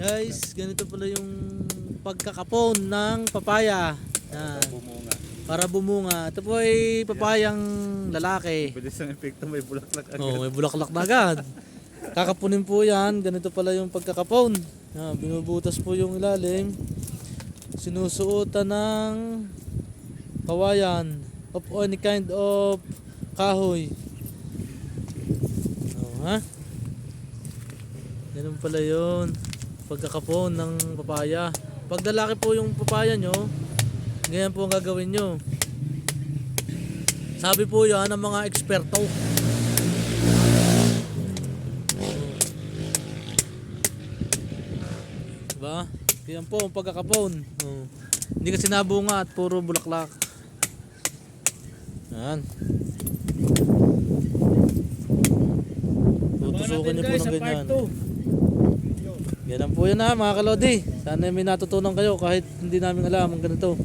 Guys, ganito pala yung pagkakapon ng papaya. Yan. Bumunga. Para bumunga. Ito po ay papayang lalaki. Bilis ang epekto, may bulaklak agad. Oh, may bulaklak na agad. Kakapunin po yan. Ganito pala yung pagkakapon. Yan, binubutas po yung ilalim. Sinusuotan ng kawayan of any kind of kahoy. Oh, ha? Ganun pala yun. Pagkakapon ng papaya. Pag lalaki po yung papaya nyo, ganyan po ang gagawin nyo. Sabi po yan ng mga eksperto. Diba? Yan po ang pagkakapon. Oh. Hindi kasi nabunga at puro bulaklak. Yan. Tutusukan nyo po ng ganyan. Yan po yan ha mga kalodi. Sana may natutunan kayo kahit hindi namin alam ang ganito.